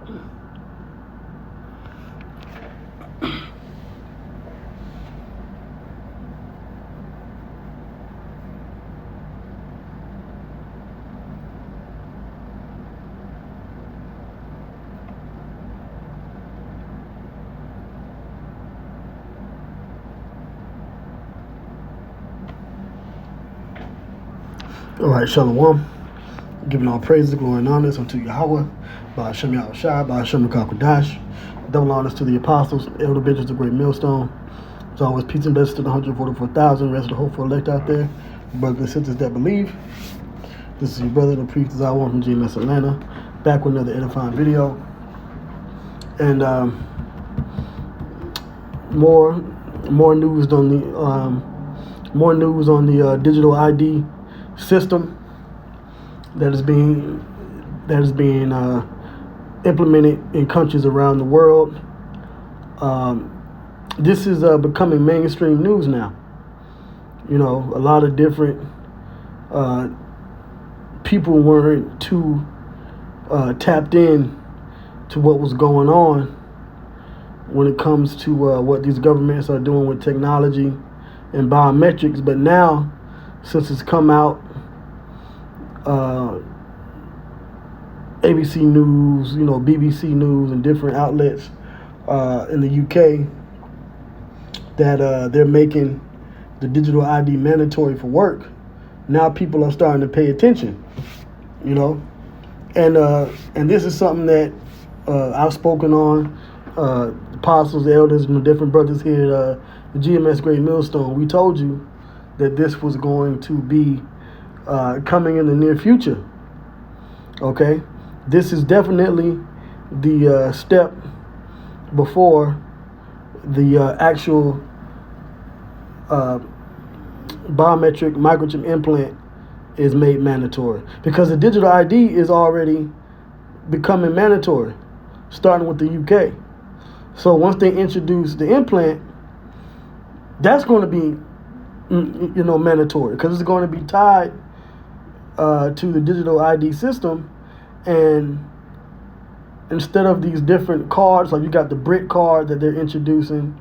All right, Shalom. Giving all praises, glory, and honors unto Yahweh, by Hashem Yahushua, by Hashem Kakodash. Double honors to the apostles, elder bishops, the great millstone. As always, peace and blessings to the 144,000, rest of the hopeful elect out there, brothers and sisters that believe. This is your brother, the priest Zawan from GMS Atlanta, back with another edifying video. And more news on the digital ID system that is being implemented in countries around the world. This is becoming mainstream news now. You know, a lot of different people weren't too tapped in to what was going on when it comes to what these governments are doing with technology and biometrics. But now, since it's come out, ABC News, BBC News, and different outlets in the UK that they're making the digital ID mandatory for work. Now people are starting to pay attention, and this is something that I've spoken on. Apostles, elders, and different brothers here at the GMS Great Millstone. We told you that this was going to be coming in the near future. Okay, this is definitely the step before the actual biometric microchip implant is made mandatory, because the digital ID is already becoming mandatory, starting with the UK. So once they introduce the implant, that's going to be mandatory, because it's going to be tied to the digital ID system. And instead of these different cards, like you got the BRIC card that they're introducing,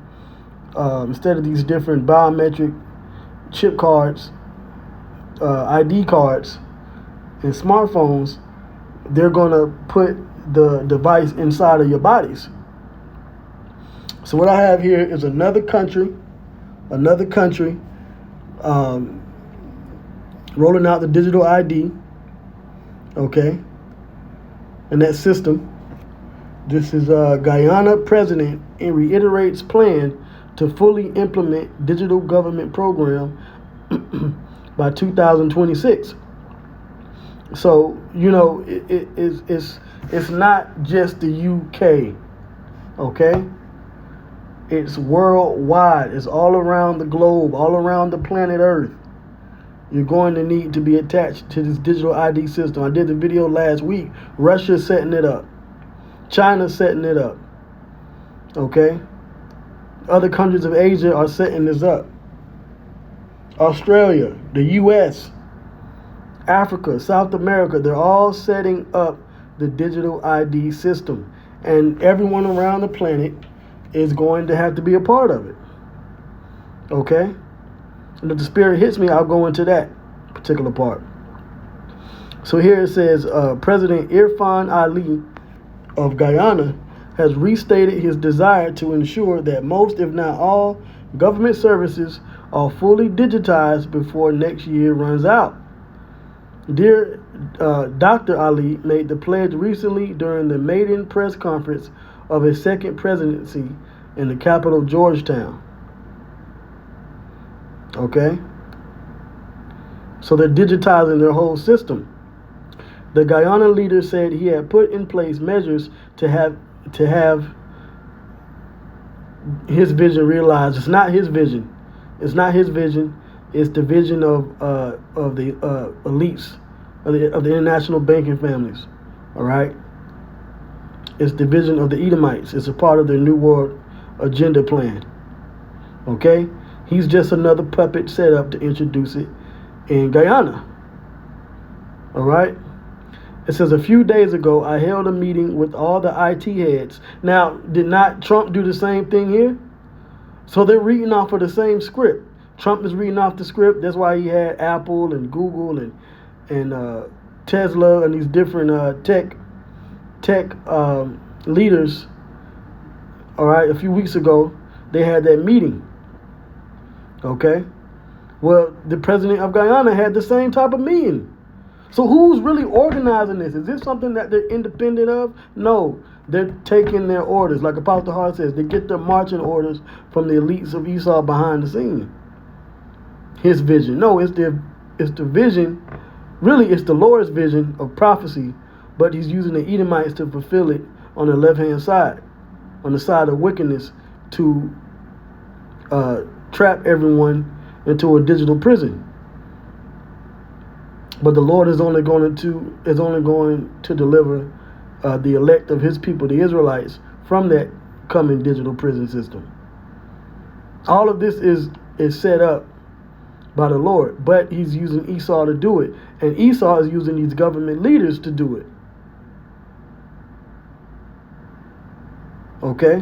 instead of these different biometric chip cards, ID cards, and smartphones, they're going to put the device inside of your bodies. So what I have here is another country rolling out the digital ID, okay, and that system. This is Guyana president and reiterates plan to fully implement digital government program by 2026. So it's not just the UK, okay? It's worldwide. It's all around the globe, all around the planet Earth. You're going to need to be attached to this digital ID system. I did the video last week. Russia's setting it up. China's setting it up. Okay? Other countries of Asia are setting this up. Australia, the US, Africa, South America, they're all setting up the digital ID system. And everyone around the planet is going to have to be a part of it. Okay? And if the spirit hits me, I'll go into that particular part. So here it says, President Irfan Ali of Guyana has restated his desire to ensure that most, if not all, government services are fully digitized before next year runs out. Dear Dr. Ali made the pledge recently during the maiden press conference of his second presidency in the capital, Georgetown. Okay? So they're digitizing their whole system. The Guyana leader said he had put in place measures to have his vision realized. It's not his vision. It's not his vision. It's the vision of the elites, of the international banking families. All right? It's the vision of the Edomites. It's a part of their New World Agenda plan. Okay? He's just another puppet set up to introduce it in Guyana. All right? It says, a few days ago, I held a meeting with all the IT heads. Now, did not Trump do the same thing here? So they're reading off of the same script. Trump is reading off the script. That's why he had Apple and Google and Tesla and these different tech leaders. All right, a few weeks ago, they had that meeting. Okay? Well, the president of Guyana had the same type of meeting. So who's really organizing this? Is this something that they're independent of? No, they're taking their orders. Like Apostle Hart says, they get their marching orders from the elites of Esau behind the scene. His vision. No, it's the vision. Really, it's the Lord's vision of prophecy, but he's using the Edomites to fulfill it on the left-hand side, on the side of wickedness, to trap everyone into a digital prison. But the Lord is only going to deliver the elect of his people, the Israelites, from that coming digital prison system. All of this is set up by the Lord, but he's using Esau to do it. And Esau is using these government leaders to do it. Okay?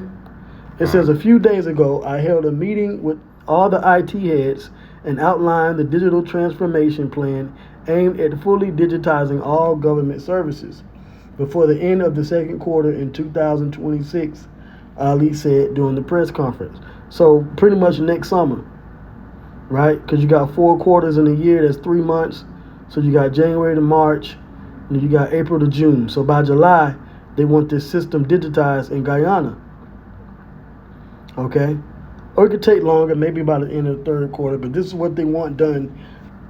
It says, a few days ago, I held a meeting with all the IT heads and outlined the digital transformation plan aimed at fully digitizing all government services before the end of the second quarter in 2026, Ali said during the press conference. So pretty much next summer, right? Because you got 4 quarters in a year, that's 3 months. So you got January to March, and you got April to June. So by July, they want this system digitized in Guyana. Okay? Or it could take longer, maybe by the end of the third quarter, but this is what they want done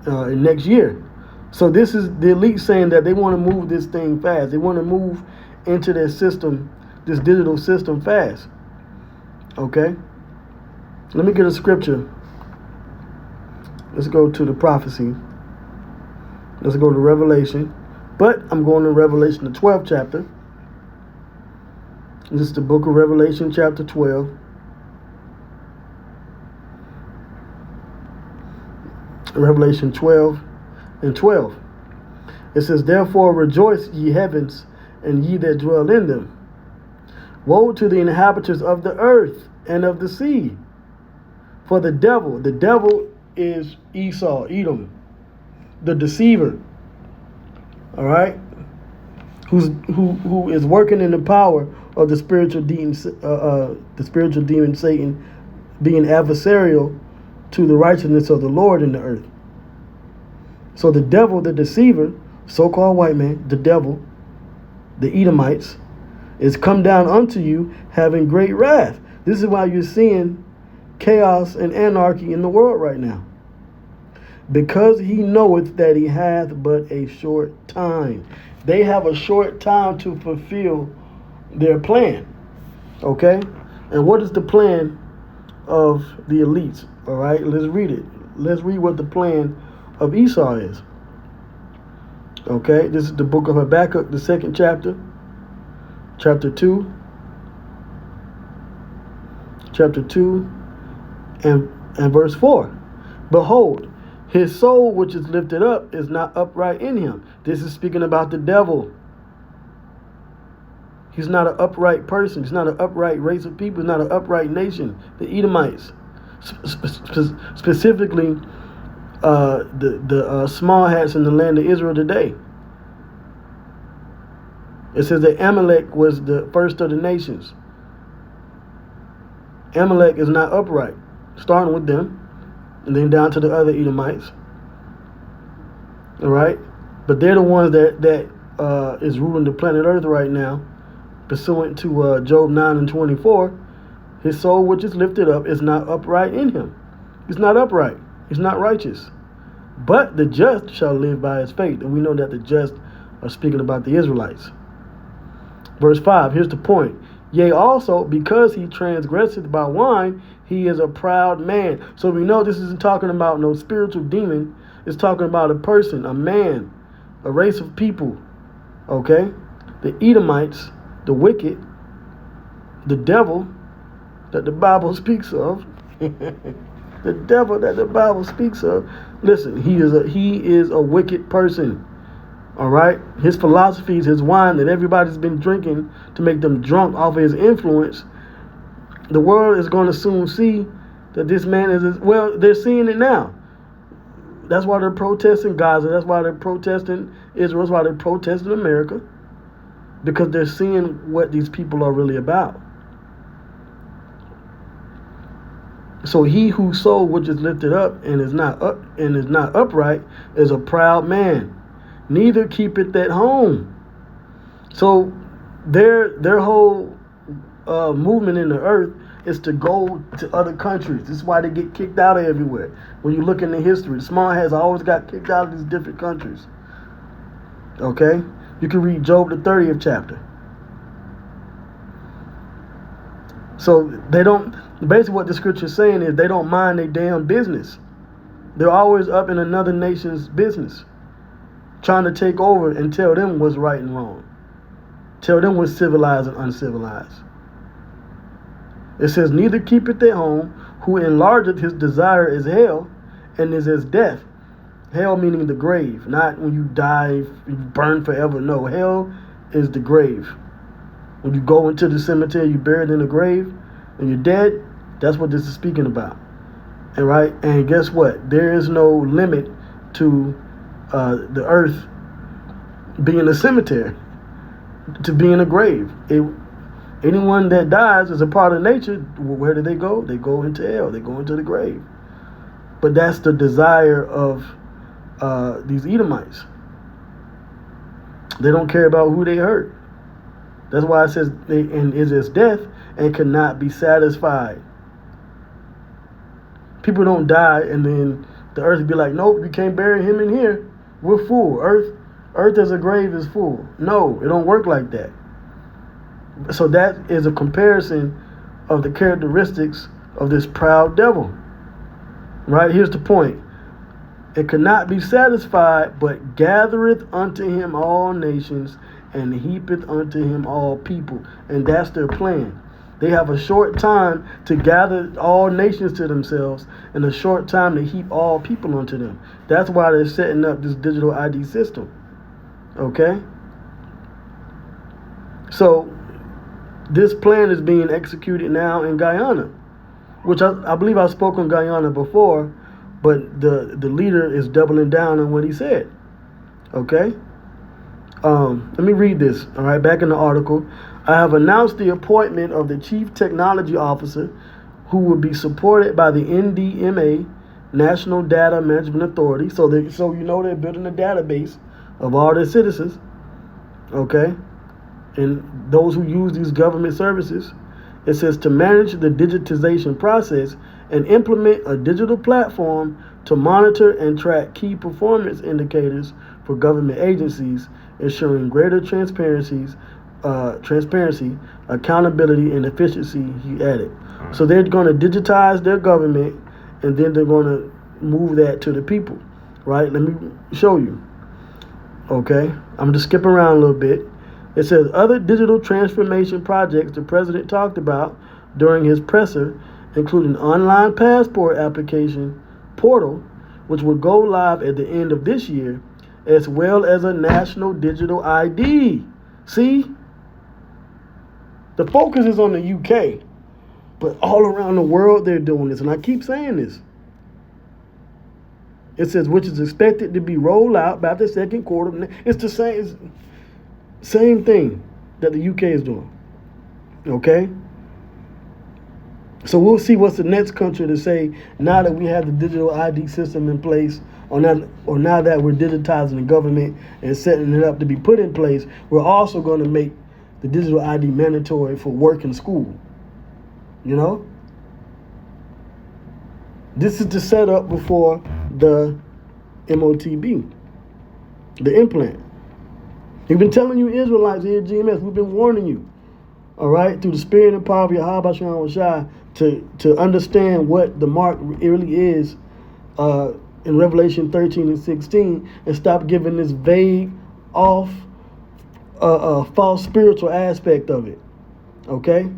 in next year. So this is the elite saying that they want to move this thing fast. They want to move into their system, this digital system, fast. Okay? Let me get a scripture. Let's go to the prophecy. Let's go to Revelation. But I'm going to Revelation, the 12th chapter. This is the book of Revelation, chapter 12. Revelation 12 and 12. It says, therefore rejoice, ye heavens, and ye that dwell in them. Woe to the inhabitants of the earth and of the sea. For the devil is Esau, Edom, the deceiver. All right? Who is working in the power of the spiritual demon Satan, being adversarial to the righteousness of the Lord in the earth. So the devil, the deceiver, so-called white man, the devil, the Edomites, is come down unto you having great wrath. This is why you're seeing chaos and anarchy in the world right now. Because he knoweth that he hath but a short time. They have a short time to fulfill their plan. Okay? And what is the plan of the elites? All right, let's read it. Let's read what the plan of Esau is. Okay, this is the book of Habakkuk, the 2nd chapter, chapter 2, and verse 4. Behold, his soul which is lifted up is not upright in him. This is speaking about the devil. He's not an upright person. He's not an upright race of people. He's not an upright nation. The Edomites. Specifically, the small hats in the land of Israel today. It says that Amalek was the first of the nations. Amalek is not upright, starting with them, and then down to the other Edomites. All right, but they're the ones that is ruling the planet Earth right now, pursuant to Job 9 and 24. His soul which is lifted up is not upright in him. He's not upright. He's not righteous. But the just shall live by his faith. And we know that the just are speaking about the Israelites. Verse 5, here's the point. Yea, also, because he transgresseth by wine, he is a proud man. So we know this isn't talking about no spiritual demon. It's talking about a person, a man, a race of people. Okay? The Edomites, the wicked, the devil that the Bible speaks of. The devil that the Bible speaks of. Listen, he is a wicked person. All right, his philosophies, his wine that everybody's been drinking to make them drunk off of his influence. The world is going to soon see that this man is, well, they're seeing it now. That's why they're protesting Gaza. That's why they're protesting Israel. That's why they're protesting America. Because they're seeing what these people are really about. So he whose soul which is lifted up and is not upright is a proud man. Neither keepeth at home. So their whole movement in the earth is to go to other countries. This is why they get kicked out of everywhere. When you look into history, the small hats always got kicked out of these different countries. Okay? You can read Job the 30th chapter. So they don't, basically what the scripture is saying is they don't mind their damn business. They're always up in another nation's business, trying to take over and tell them what's right and wrong. Tell them what's civilized and uncivilized. It says, neither keepeth at home, who enlargeth his desire is hell, and is as death. Hell meaning the grave, not when you die, you burn forever. No, hell is the grave. When you go into the cemetery, you're buried in a grave, and you're dead. That's what this is speaking about. And right, and guess what? There is no limit to the earth being a cemetery, to being a grave. Anyone that dies is a part of nature. Where do they go? They go into hell. They go into the grave. But that's the desire of these Edomites. They don't care about who they hurt. That's why it says, and is as death and cannot be satisfied. People don't die and then the earth would be like, nope, you can't bury him in here. We're full. Earth as a grave is full. No, it don't work like that. So that is a comparison of the characteristics of this proud devil. Right? Here's the point. It cannot be satisfied, but gathereth unto him all nations, and heapeth unto him all people. And that's their plan. They have a short time to gather all nations to themselves, and a short time to heap all people unto them. That's why they're setting up this digital ID system. Okay? So this plan is being executed now in Guyana, which I believe I spoke on Guyana before, but the leader is doubling down on what he said. Okay? Let me read this. All right, back in the article. I have announced the appointment of the Chief Technology Officer, who will be supported by the NDMA, National Data Management Authority. So you know they're building a database of all their citizens. Okay? And those who use these government services. It says to manage the digitization process and implement a digital platform to monitor and track key performance indicators for government agencies, ensuring greater transparency, accountability, and efficiency, he added. So they're going to digitize their government, and then they're going to move that to the people. Right? Let me show you. Okay? I'm just skipping around a little bit. It says other digital transformation projects the president talked about during his presser, including online passport application portal, which will go live at the end of this year, as well as a national digital ID. See? The focus is on the UK, but all around the world they're doing this, and I keep saying this. It says, which is expected to be rolled out by the second quarter. It's the same thing that the UK is doing. Okay? So we'll see what's the next country to say now that we have the digital ID system in place, or now that we're digitizing the government and setting it up to be put in place, we're also going to make the digital ID mandatory for work and school. You know? This is the setup before the Motb, the implant. We've been telling you Israelites here at GMS, we've been warning you, all right, through the spirit and power of Yahweh Shalom Shai, to understand what the mark really is in Revelation 13 and 16, and stop giving this vague, false spiritual aspect of it, okay?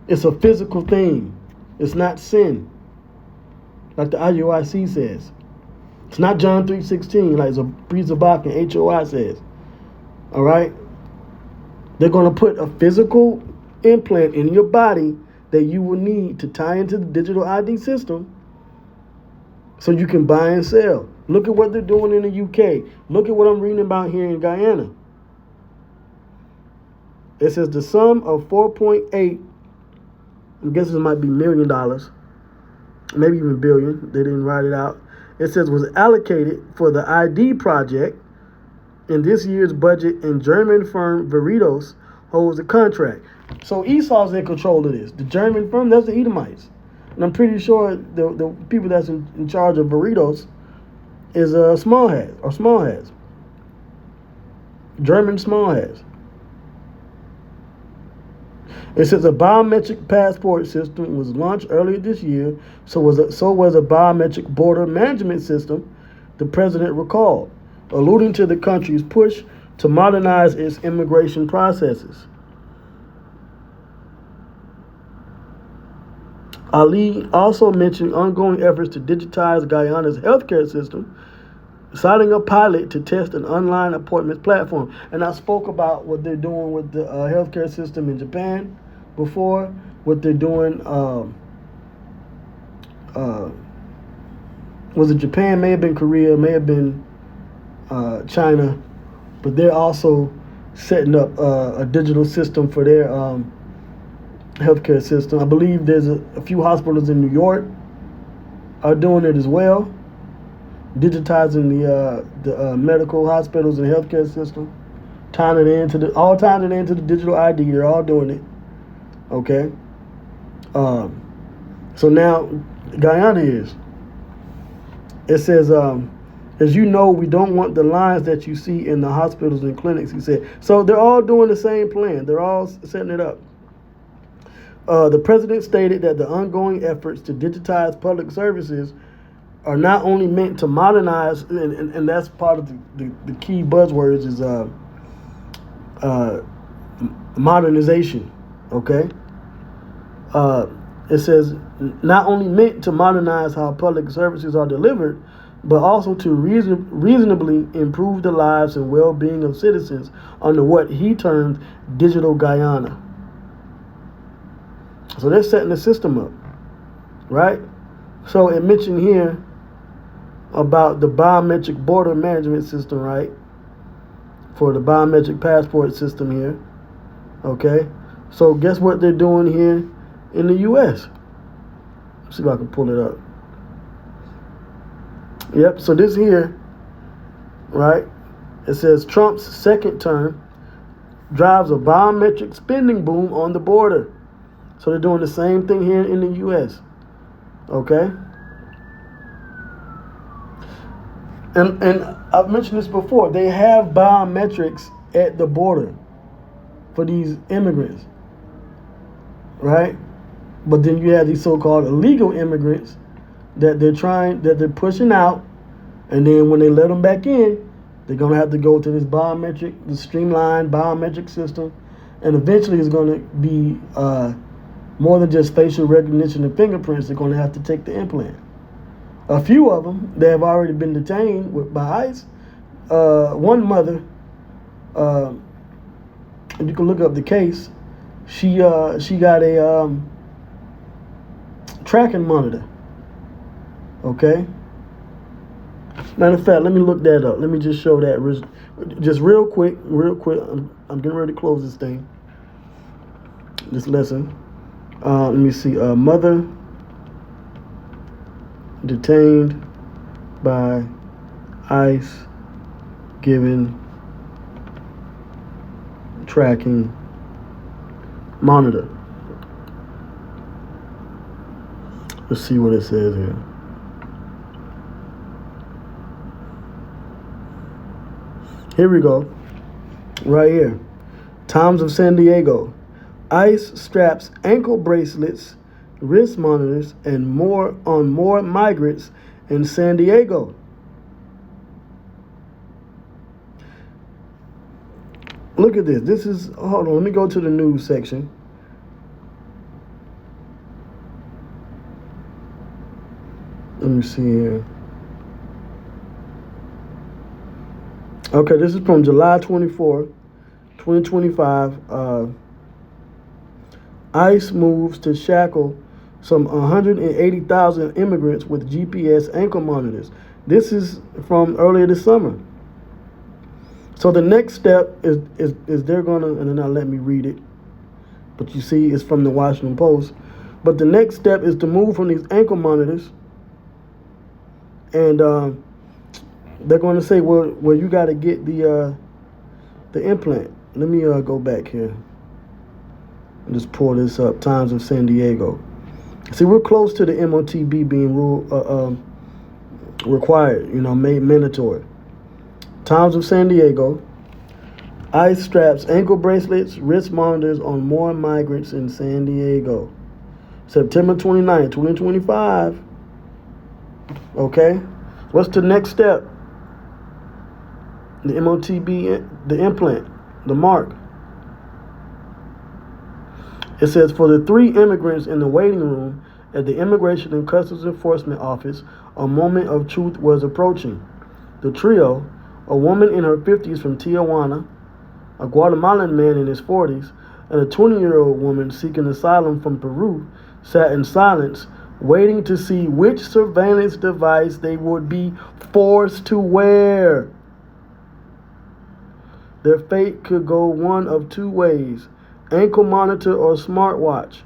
It's a physical thing. It's not sin, like the IUIC says. It's not John 3:16 like Zabak and HOI says. All right? They're going to put a physical implant in your body that you will need to tie into the digital ID system so you can buy and sell. Look at what they're doing in the UK. Look at what I'm reading about here in Guyana. It says the sum of 4.8, I'm guessing it might be $1 million, maybe even billion. They didn't write it out. It says was allocated for the ID project in this year's budget, and German firm Veritas holds the contract. So Esau's in control of this. The German firm, that's the Edomites. And I'm pretty sure the people that's in charge of Veritas is Small Hats. German Small Hats. It says a biometric passport system was launched earlier this year, so was a biometric border management system, the president recalled, alluding to the country's push to modernize its immigration processes. Ali also mentioned ongoing efforts to digitize Guyana's healthcare system, citing a pilot to test an online appointments platform. And I spoke about what they're doing with the healthcare system in Japan before, what they're doing, was it Japan, may have been Korea, may have been China, but they're also setting up a digital system for their healthcare system. I believe there's a few hospitals in New York are doing it as well, digitizing the medical hospitals and healthcare system, tying it into the digital ID. They're all doing it. Okay. So now Guyana is. It says, as you know, we don't want the lines that you see in the hospitals and clinics, he said. So they're all doing the same plan. They're all setting it up. The president stated that the ongoing efforts to digitize public services are not only meant to modernize, and that's part of the key buzzwords is modernization, okay? It says not only meant to modernize how public services are delivered, but also to reasonably improve the lives and well-being of citizens under what he termed digital Guyana. So they're setting the system up, right? So it mentioned here about the biometric border management system, right? For the biometric passport system here, okay? So guess what they're doing here in the U.S.? Let's see if I can pull it up. Yep, so this here, right? It says Trump's second term drives a biometric spending boom on the border. So they're doing the same thing here in the U.S., okay? And I've mentioned this before. They have biometrics at the border for these immigrants, right? But then you have these so-called illegal immigrants that they're pushing out, and then when they let them back in, they're gonna have to go to the streamlined biometric system, and eventually it's gonna be more than just facial recognition and fingerprints. They're gonna have to take the implant. A few of them, they have already been detained by ICE. One mother, and you can look up the case. She got a tracking monitor. Okay. Matter of fact, let me look that up. Let me just show that just real quick. I'm getting ready to close this thing. This lesson. Let me see. Mother detained by ICE given tracking monitor. Let's see what it says here. Here we go. Right here. Times of San Diego. ICE straps ankle bracelets, wrist monitors, and more on more migrants in San Diego. Look at this. This is, hold on, let me go to the news section. Let me see here. Okay, this is from July 24, 2025. ICE moves to shackle some 180,000 immigrants with GPS ankle monitors. This is from earlier this summer. So the next step is they're gonna, and then now let me read it. But you see, it's from the Washington Post. But the next step is to move from these ankle monitors, and they're going to say, well, you got to get the implant. Let me go back here and just pull this up. Times of San Diego. See, we're close to the Motb being required, made mandatory. Times of San Diego. ICE straps ankle bracelets, wrist monitors on more migrants in San Diego. September 29, 2025. Okay. What's the next step? The Motb, the implant, the mark. It says, for the 3 immigrants in the waiting room at the Immigration and Customs Enforcement Office, a moment of truth was approaching. The trio, a woman in her 50s from Tijuana, a Guatemalan man in his 40s, and a 20-year-old woman seeking asylum from Peru, sat in silence, waiting to see which surveillance device they would be forced to wear. Their fate could go one of 2 ways: ankle monitor or smartwatch.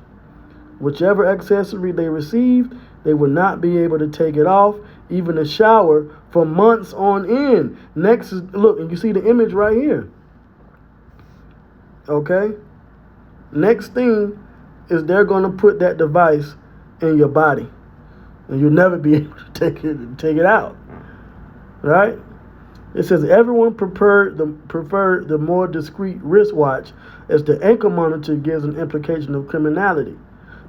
Whichever accessory they received, they would not be able to take it off, even a shower, for months on end. Next is, look, and you see the image right here. Okay? Next thing is they're going to put that device in your body, and you'll never be able to take it out. Right? It says everyone preferred the more discreet wristwatch, as the ankle monitor gives an implication of criminality,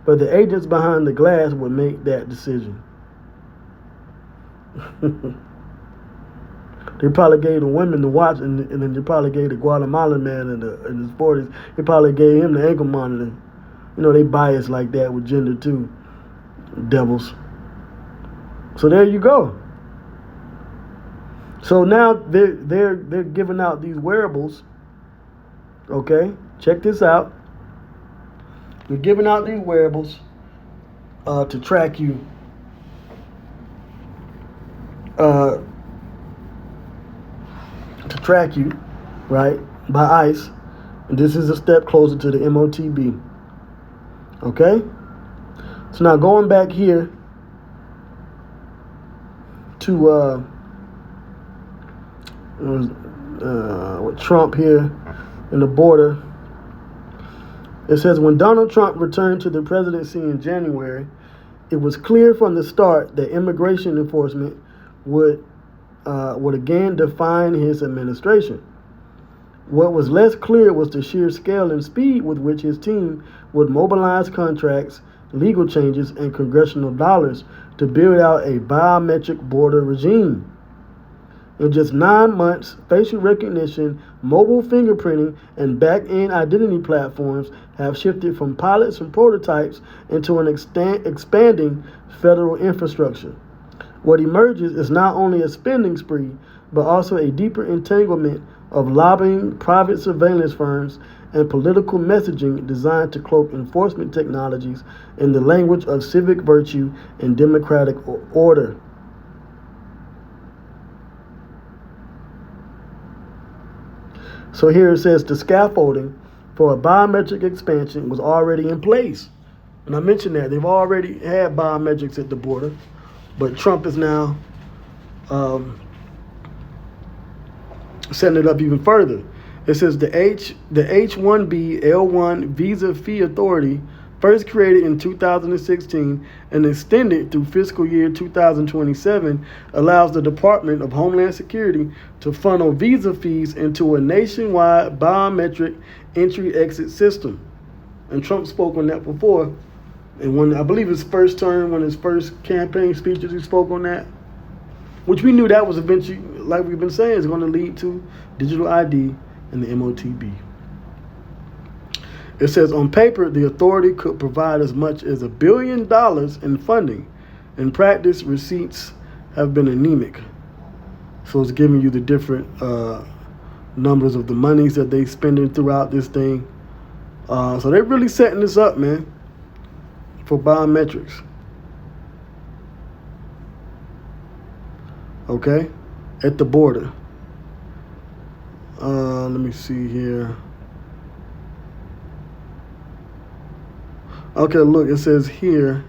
but the agents behind the glass would make that decision. They probably gave the women the watch, and then they probably gave the Guatemalan man in his 40s, they probably gave him the ankle monitor. They bias like that with gender too. Devils. So there you go. So now they're giving out these wearables. Okay, check this out. They're giving out these wearables to track you. Right, by ICE. And this is a step closer to the Motb. Okay? So now going back here to with Trump here in the border. It says, when Donald Trump returned to the presidency in January, it was clear from the start that immigration enforcement would again define his administration. What was less clear was the sheer scale and speed with which his team would mobilize contracts, legal changes, and congressional dollars to build out a biometric border regime. In just 9 months, facial recognition, mobile fingerprinting, and back-end identity platforms have shifted from pilots and prototypes into an expanding federal infrastructure. What emerges is not only a spending spree, but also a deeper entanglement of lobbying, private surveillance firms, and political messaging designed to cloak enforcement technologies in the language of civic virtue and democratic order. So here it says the scaffolding for a biometric expansion was already in place. And I mentioned that they've already had biometrics at the border, but Trump is now setting it up even further. It says the H-1B L1 Visa Fee Authority, first created in 2016 and extended through fiscal year 2027, allows the Department of Homeland Security to funnel visa fees into a nationwide biometric entry-exit system. And Trump spoke on that before. And when I believe his first term, one of his first campaign speeches, he spoke on that, which we knew that was eventually, like we've been saying, is going to lead to digital ID and the Motb. It says, on paper, the authority could provide as much as $1 billion in funding. In practice, receipts have been anemic. So it's giving you the different numbers of the monies that they spending throughout this thing. So they're really setting this up, man, for biometrics. Okay, at the border. Let me see here. Okay, look, it says here,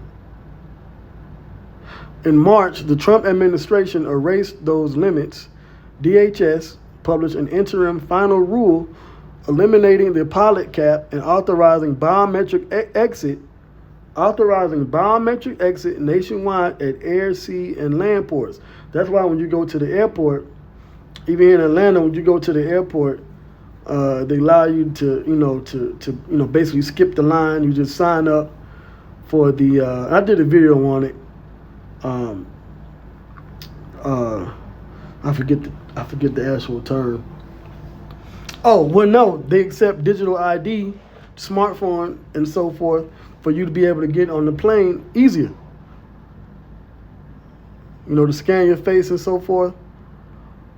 in March, the Trump administration erased those limits. DHS published an interim final rule eliminating the pilot cap and authorizing biometric exit nationwide at air, sea, and land ports. That's why when you go to the airport, even here in Atlanta, when you go to the airport, they allow you to basically skip the line. You just sign up for the. I did a video on it. I forget the actual term. Oh well, no, they accept digital ID, smartphone, and so forth for you to be able to get on the plane easier. To scan your face and so forth.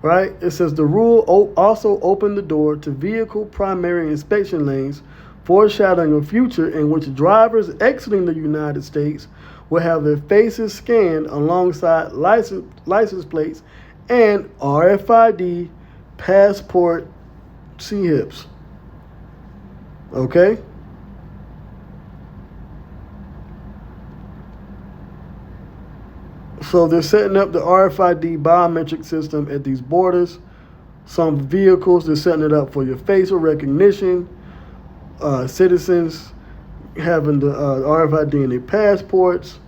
Right? It says the rule also opened the door to vehicle primary inspection lanes, foreshadowing a future in which drivers exiting the United States will have their faces scanned alongside license plates and RFID passport CHIPs. Okay? So they're setting up the RFID biometric system at these borders. Some vehicles, they're setting it up for your facial recognition. Citizens having the RFID in their passports.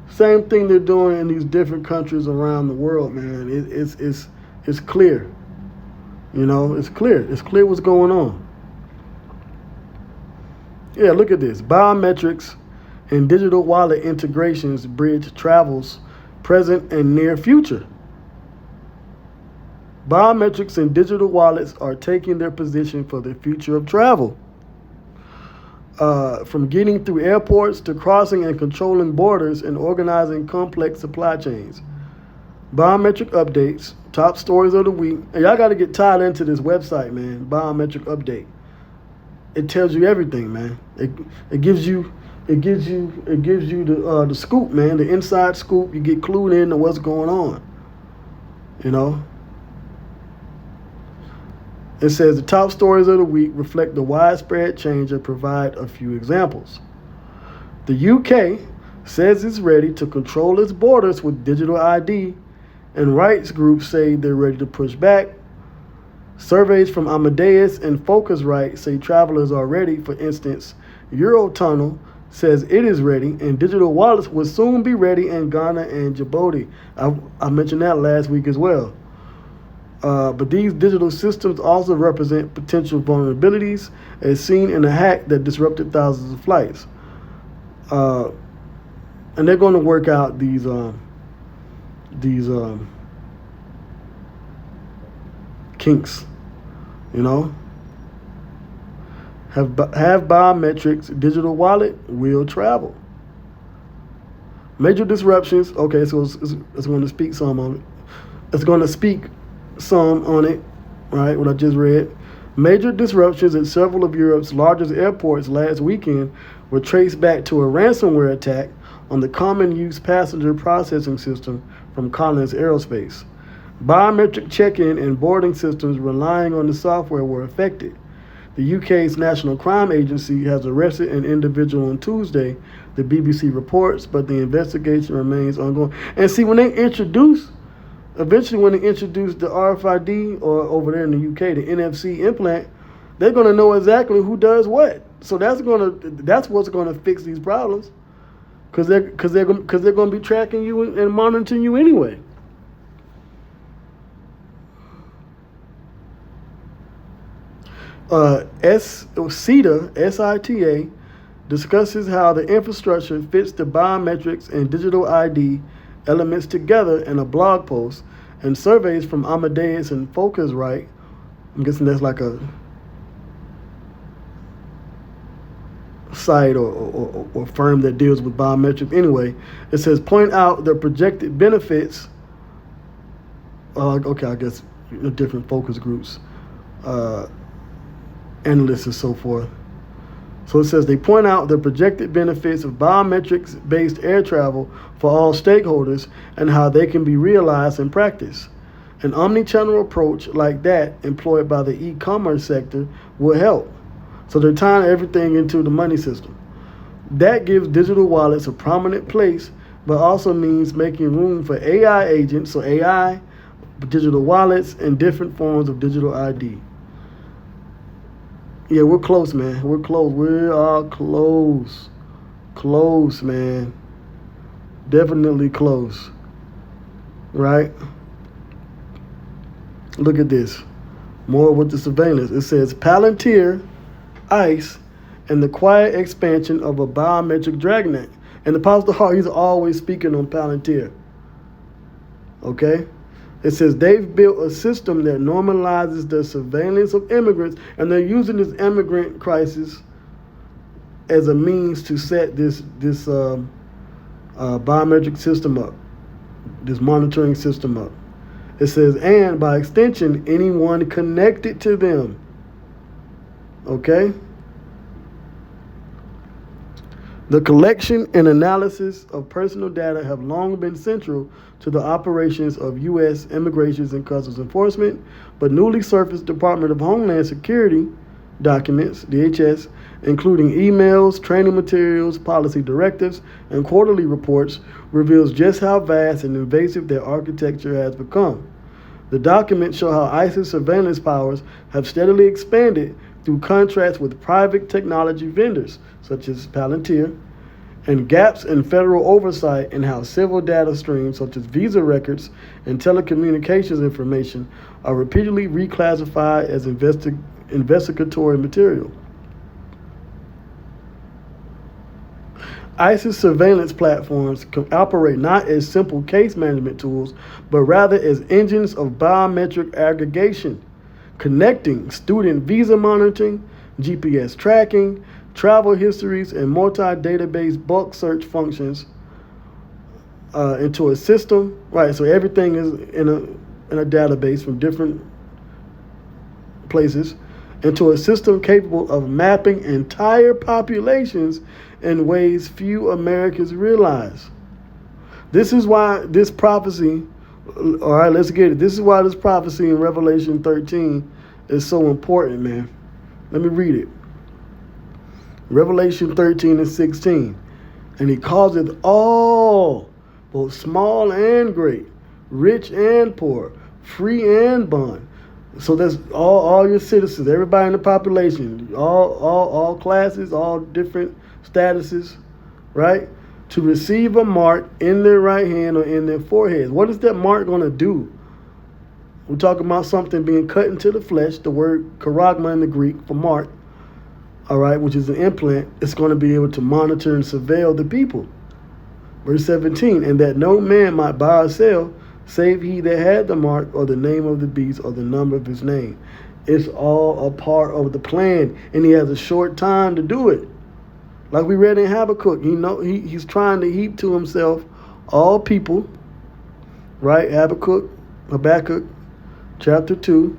Same thing they're doing in these different countries around the world, man. It's clear. It's clear. It's clear what's going on. Yeah, look at this. Biometrics and digital wallet integrations bridge travel's present and near future. Biometrics and digital wallets are taking their position for the future of travel. From getting through airports to crossing and controlling borders and organizing complex supply chains. Biometric updates, top stories of the week. And y'all got to get tied into this website, man. Biometric update. It tells you everything, man. It gives you the scoop, man, the inside scoop. You get clued in to what's going on. It says the top stories of the week reflect the widespread change and provide a few examples. The UK says it's ready to control its borders with digital ID, and rights groups say they're ready to push back. Surveys from Amadeus and Focusrite say travelers are ready. For instance, Eurotunnel says it is ready, and digital wallets will soon be ready in Ghana and Djibouti. I mentioned that last week as well. But these digital systems also represent potential vulnerabilities, as seen in a hack that disrupted thousands of flights. And they're going to work out these kinks, Have biometrics, digital wallet, will travel. Major disruptions. Okay, so it's going to speak some on it. It's going to speak some on it, right? What I just read. Major disruptions at several of Europe's largest airports last weekend were traced back to a ransomware attack on the common use passenger processing system from Collins Aerospace. Biometric check-in and boarding systems relying on the software were affected. The UK's National Crime Agency has arrested an individual on Tuesday, the BBC reports, but the investigation remains ongoing. And see, when they introduce the RFID, or over there in the UK, the NFC implant, they're going to know exactly who does what. So that's what's going to fix these problems, because they're going to be tracking you and monitoring you anyway. SITA discusses how the infrastructure fits the biometrics and digital ID elements together in a blog post, and surveys from Amadeus and Focusrite, I'm guessing that's like a site or firm that deals with biometrics. Anyway, it says point out the projected benefits Okay, I guess different focus groups, analysts and so forth. So it says they point out the projected benefits of biometrics-based air travel for all stakeholders and how they can be realized in practice. An omni-channel approach like that employed by the e-commerce sector will help. So they're tying everything into the money system. That gives digital wallets a prominent place, but also means making room for AI agents, so AI, digital wallets, and different forms of digital ID. Yeah, we're close, man. We're close. We are close. Close, man. Definitely close. Right? Look at this. More with the surveillance. It says Palantir, ICE, and the quiet expansion of a biometric dragnet. And the Apostle Hart, he's always speaking on Palantir. Okay? It says they've built a system that normalizes the surveillance of immigrants, and they're using this immigrant crisis as a means to set this biometric system up, this monitoring system up. It says, and by extension, anyone connected to them. Okay? The collection and analysis of personal data have long been central to the operations of U.S. Immigration and Customs Enforcement, but newly surfaced Department of Homeland Security documents, DHS, including emails, training materials, policy directives, and quarterly reports, reveals just how vast and invasive their architecture has become. The documents show how ICE's surveillance powers have steadily expanded through contracts with private technology vendors, such as Palantir, and gaps in federal oversight in how civil data streams, such as visa records and telecommunications information, are repeatedly reclassified as investigatory material. ICE's surveillance platforms can operate not as simple case management tools, but rather as engines of biometric aggregation, connecting student visa monitoring, GPS tracking, travel histories, and multi-database bulk search functions into a system. Right, so everything is in a database from different places into a system capable of mapping entire populations in ways few Americans realize. This is why this prophecy, all right, let's get it. This is why this prophecy in Revelation 13 is so important, man. Let me read it. Revelation 13 and 16. And he causeth all, both small and great, rich and poor, free and bond. So that's all your citizens, everybody in the population, all classes, all different statuses, right? To receive a mark in their right hand or in their foreheads. What is that mark going to do? We're talking about something being cut into the flesh, the word charagma in the Greek for mark, all right, which is an implant. It's going to be able to monitor and surveil the people. Verse 17, and that no man might buy or sell, save he that had the mark or the name of the beast or the number of his name. It's all a part of the plan, and he has a short time to do it. Like we read in Habakkuk, he's trying to heap to himself all people, right? Habakkuk, chapter 2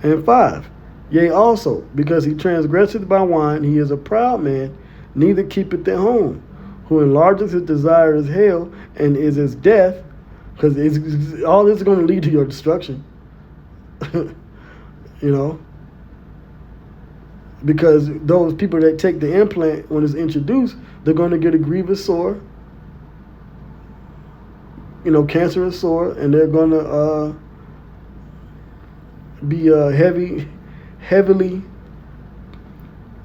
and 5. Yea, also, because he transgresseth by wine, he is a proud man, neither keepeth at home, who enlargeth his desire is hell, and is as death, because all this is going to lead to your destruction. Because those people that take the implant when it's introduced, they're going to get a grievous sore, cancerous sore, and they're going to be heavily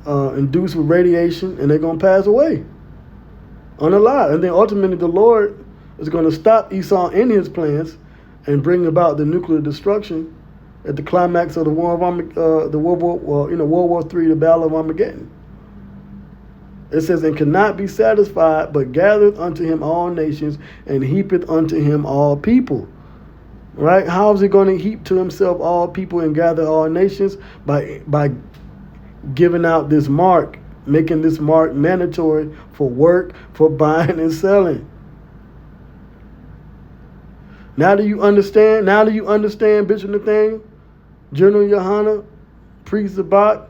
induced with radiation, and they're going to pass away unalive. And then ultimately the Lord is going to stop Esau in his plans and bring about the nuclear destruction at the climax of the World War III, the Battle of Armageddon. It says, and cannot be satisfied, but gathereth unto him all nations, and heapeth unto him all people. Right? How is he going to heap to himself all people and gather all nations? By giving out this mark, making this mark mandatory for work, for buying and selling. Now do you understand? Now do you understand, Bishop Nathaniel, General Yohana, Priest Zabak,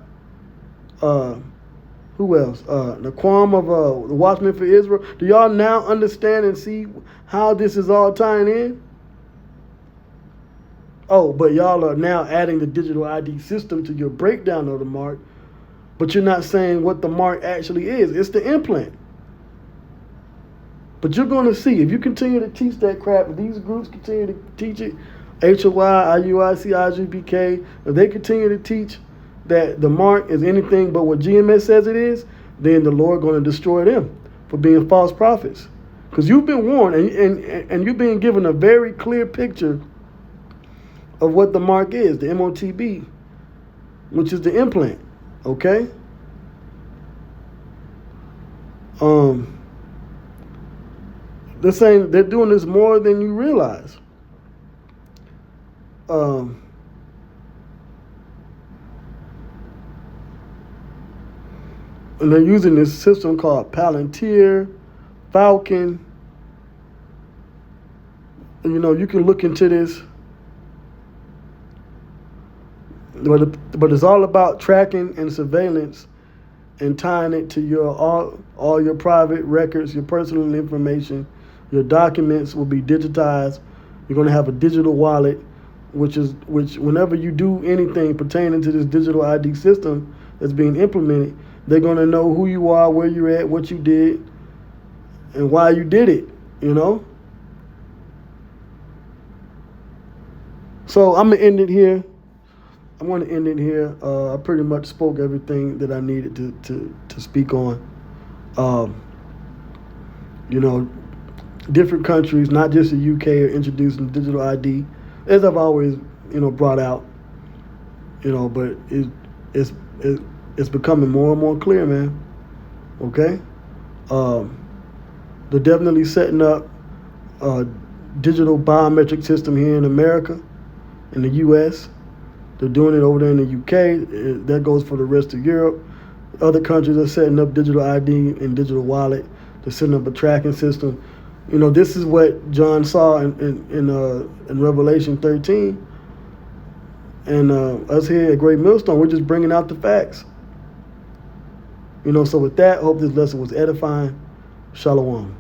who else? Naquam of the Watchman for Israel. Do y'all now understand and see how this is all tying in? Oh, but y'all are now adding the digital ID system to your breakdown of the mark, but you're not saying what the mark actually is. It's the implant. But you're going to see, if you continue to teach that crap, if these groups continue to teach it, HOI, IUIC, IGBK, if they continue to teach that the mark is anything but what GMS says it is, then the Lord going to destroy them for being false prophets. Because you've been warned, and you've been given a very clear picture of what the mark is, the Motb, which is the implant. Okay? They're saying they're doing this more than you realize. And they're using this system called Palantir, Falcon. You know, you can look into this. But it's all about tracking and surveillance and tying it to your all your private records, your personal information. Your documents will be digitized. You're going to have a digital wallet, which whenever you do anything pertaining to this digital ID system that's being implemented, they're going to know who you are, where you're at, what you did, and why you did it, you know? So I'm going to end it here. I pretty much spoke everything that I needed to speak on. You know, different countries, not just the UK, are introducing digital ID, as I've always, brought out. But it's becoming more and more clear, man. Okay, they're definitely setting up a digital biometric system here in America, in the US. They're doing it over there in the UK. That goes for the rest of Europe. Other countries are setting up digital ID and digital wallet. They're setting up a tracking system. This is what John saw in Revelation 13. And us here at Great Millstone, we're just bringing out the facts. So with that, hope this lesson was edifying. Shalom.